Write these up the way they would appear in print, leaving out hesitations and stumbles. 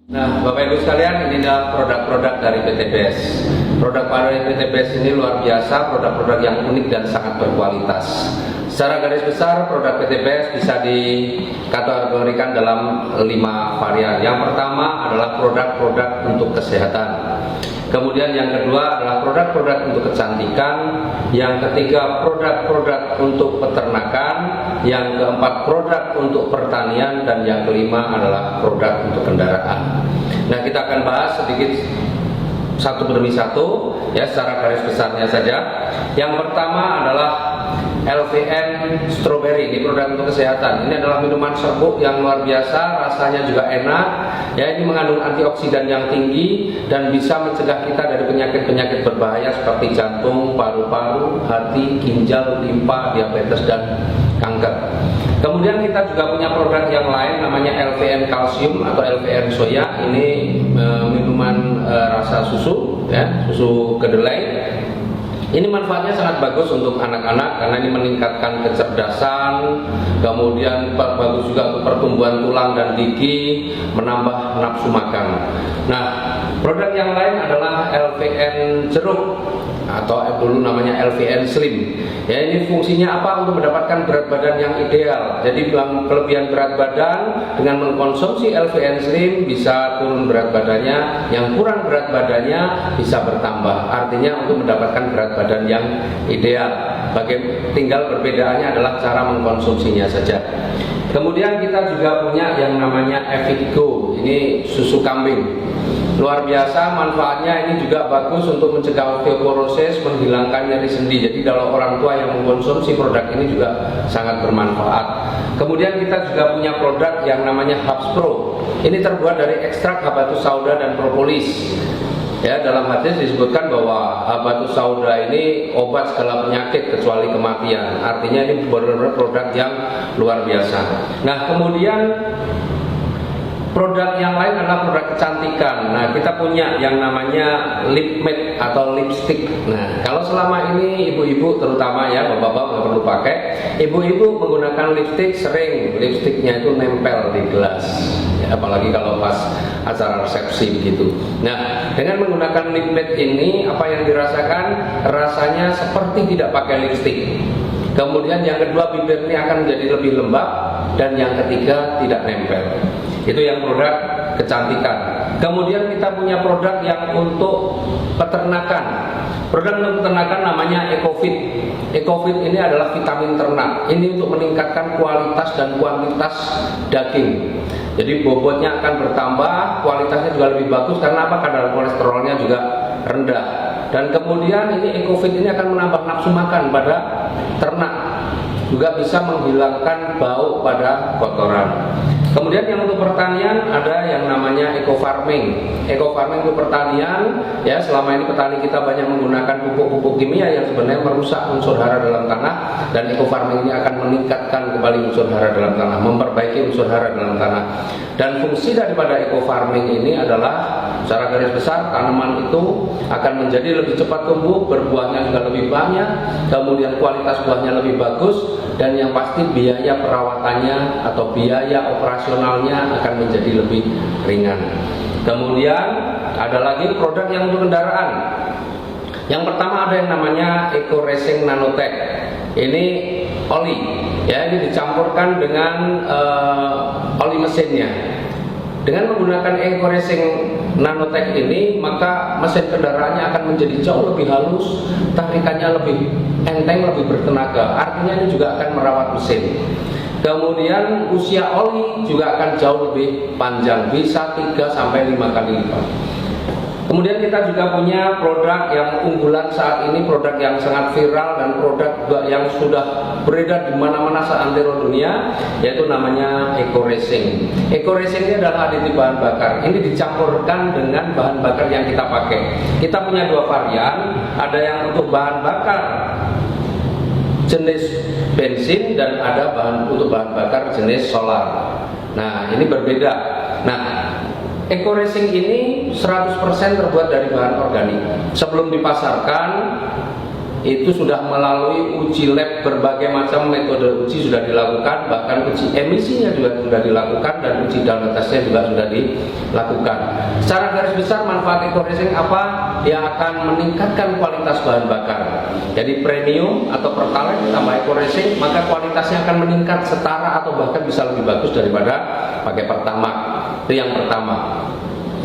Nah, Bapak Ibu sekalian, ini adalah produk-produk dari PT BES. Produk dari PT BES ini luar biasa, produk-produk yang unik dan sangat berkualitas. Secara garis besar, produk PT BES bisa dikategorikan dalam 5 varian. Yang pertama adalah produk-produk untuk kesehatan. Kemudian yang kedua adalah produk-produk untuk kecantikan. Yang ketiga produk-produk untuk peternakan. Yang keempat produk untuk pertanian. Dan yang kelima adalah produk untuk kendaraan. Nah, kita akan bahas sedikit satu demi satu ya, secara garis besarnya saja. Yang pertama adalah LVN Strawberry, ini produk untuk kesehatan. Ini adalah minuman serbuk yang luar biasa, rasanya juga enak. Ya, ini mengandung antioksidan yang tinggi dan bisa mencegah kita dari penyakit-penyakit berbahaya seperti jantung, paru-paru, hati, ginjal, limpa, diabetes dan kanker. Kemudian kita juga punya produk yang lain namanya LVN Calcium atau LVN Soya. Ini minuman rasa susu, ya, susu kedelai. Ini manfaatnya sangat bagus untuk anak-anak karena ini meningkatkan kecerdasan, kemudian bagus juga untuk pertumbuhan tulang dan gigi, menambah nafsu makan. Nah, produk yang lain adalah LVN jeruk atau dulu namanya LVN Slim. Ya, ini fungsinya apa? Untuk mendapatkan berat badan yang ideal. Jadi kelebihan berat badan dengan mengkonsumsi LVN Slim bisa turun berat badannya, yang kurang berat badannya bisa bertambah. Artinya untuk mendapatkan berat badan yang ideal. Tinggal perbedaannya adalah cara mengkonsumsinya saja. Kemudian kita juga punya yang namanya Evigo. Ini susu kambing. Luar biasa manfaatnya, ini juga bagus untuk mencegah osteoporosis, menghilangkan nyeri sendi. Jadi kalau orang tua yang mengkonsumsi produk ini juga sangat bermanfaat. Kemudian kita juga punya produk yang namanya Hubs Pro. Ini terbuat dari ekstrak habatus sauda dan propolis. Ya, dalam hadis disebutkan bahwa habatus sauda ini obat segala penyakit kecuali kematian. Artinya ini benar-benar produk yang luar biasa. Nah, kemudian produk yang lain adalah produk kecantikan. Nah, kita punya yang namanya lip matte atau lipstick. Nah, kalau selama ini ibu-ibu terutama ya, bapak-bapak nggak perlu pakai. Ibu-ibu menggunakan lipstick, sering lipsticknya itu nempel di gelas. Ya, apalagi kalau pas acara resepsi begitu. Nah, dengan menggunakan lip matte ini, apa yang dirasakan? Rasanya seperti tidak pakai lipstick. Kemudian yang kedua, bibir ini akan menjadi lebih lembab. Dan yang ketiga, tidak nempel. Itu yang produk kecantikan. Kemudian kita punya produk yang untuk peternakan. Produk untuk peternakan namanya EcoFit. EcoFit ini adalah vitamin ternak. Ini untuk meningkatkan kualitas dan kuantitas daging. Jadi bobotnya akan bertambah, kualitasnya juga lebih bagus karena apa? Kadar kolesterolnya juga rendah. Dan kemudian ini EcoFit ini akan menambah nafsu makan pada ternak. Juga bisa menghilangkan bau pada kotoran. Kemudian yang untuk pertanian ada yang namanya eco farming. Eco farming untuk pertanian, ya, selama ini petani kita banyak menggunakan pupuk-pupuk kimia yang sebenarnya merusak unsur hara dalam tanah, dan eco farming ini akan meningkatkan kembali unsur hara dalam tanah, memperbaiki unsur hara dalam tanah. Dan fungsi daripada eco farming ini adalah secara garis besar tanaman itu akan menjadi lebih cepat tumbuh, berbuahnya juga lebih banyak, kemudian kualitas buahnya lebih bagus, dan yang pasti biaya perawatannya atau biaya operasionalnya akan menjadi lebih ringan. Kemudian ada lagi produk yang untuk kendaraan. Yang pertama ada yang namanya Eco Racing Nanotech. Ini oli, ya, ini dicampurkan dengan oli mesinnya. Dengan menggunakan Eco Racing Nanotech ini, maka mesin kendaraannya akan menjadi jauh lebih halus, tarikannya lebih enteng, lebih bertenaga. Artinya ini juga akan merawat mesin. Kemudian usia oli juga akan jauh lebih panjang, bisa 3-5 kali lipat. Kemudian kita juga punya produk yang unggulan saat ini, produk yang sangat viral dan produk juga yang sudah beredar di mana-mana seantero dunia, yaitu namanya Eco Racing. Eco Racing ini adalah aditif bahan bakar. Ini dicampurkan dengan bahan bakar yang kita pakai. Kita punya 2 varian, ada yang untuk bahan bakar jenis bensin dan ada untuk bahan bakar jenis solar. Nah, ini berbeda. Nah, Eco Racing ini 100% terbuat dari bahan organik. Sebelum dipasarkan, itu sudah melalui uji lab, berbagai macam metode uji sudah dilakukan, bahkan uji emisinya juga sudah dilakukan, dan uji downloadnya juga sudah dilakukan. Secara garis besar manfaat eco-racing apa? Yang akan meningkatkan kualitas bahan bakar. Jadi premium atau pertalite ditambah eco-racing, maka kualitasnya akan meningkat setara atau bahkan bisa lebih bagus daripada pakai pertamax. Itu yang pertama.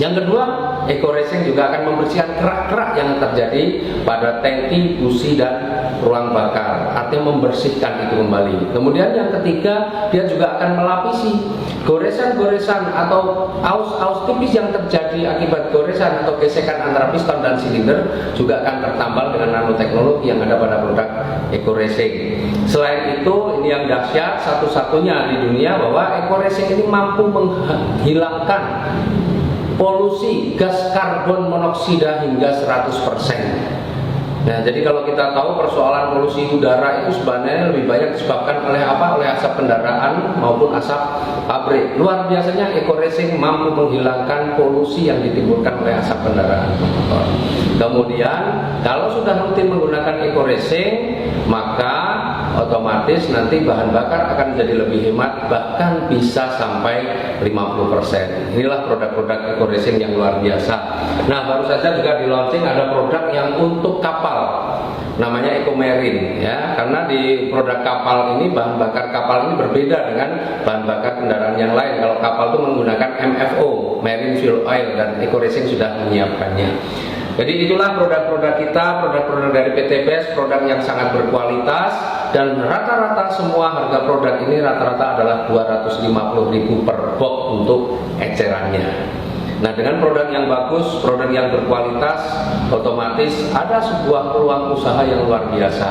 Yang kedua, eco-racing juga akan membersihkan kerak-kerak yang terjadi pada tangki, busi, dan ruang bakar. Artinya membersihkan itu kembali. Kemudian yang ketiga, dia juga akan melapisi goresan-goresan atau aus-aus tipis yang terjadi akibat goresan atau gesekan antara piston dan silinder, juga akan tertambal dengan nanoteknologi yang ada pada produk eco-racing. Selain itu, ini yang dahsyat satu-satunya di dunia, bahwa eco-racing ini mampu menghilangkan polusi gas karbon monoksida hingga 100%. Nah, jadi kalau kita tahu persoalan polusi udara itu sebenarnya lebih banyak disebabkan oleh apa? Oleh asap kendaraan maupun asap pabrik. Luar biasanya eco-racing mampu menghilangkan polusi yang ditimbulkan oleh asap kendaraan motor. Kemudian kalau sudah rutin menggunakan eco-racing, maka otomatis nanti bahan bakar akan menjadi lebih hemat, bahkan bisa sampai 50%. Inilah produk-produk eco-racing yang luar biasa. Nah, baru saja juga di launching ada produk yang untuk kapal, namanya Eco-Marine, ya. Karena di produk kapal ini, bahan bakar kapal ini berbeda dengan bahan bakar kendaraan yang lain. Kalau kapal itu menggunakan MFO, Marine Fuel Oil, dan eco-racing sudah menyiapkannya. Jadi itulah produk-produk kita, produk-produk dari PT BES, produk yang sangat berkualitas, dan rata-rata semua harga produk ini rata-rata adalah 250.000 per box untuk ecerannya. Nah, dengan produk yang bagus, produk yang berkualitas, otomatis ada sebuah peluang usaha yang luar biasa.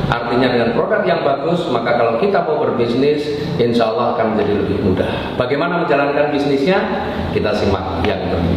Artinya dengan produk yang bagus, maka kalau kita mau berbisnis, insya Allah akan menjadi lebih mudah. Bagaimana menjalankan bisnisnya? Kita simak yang berikut.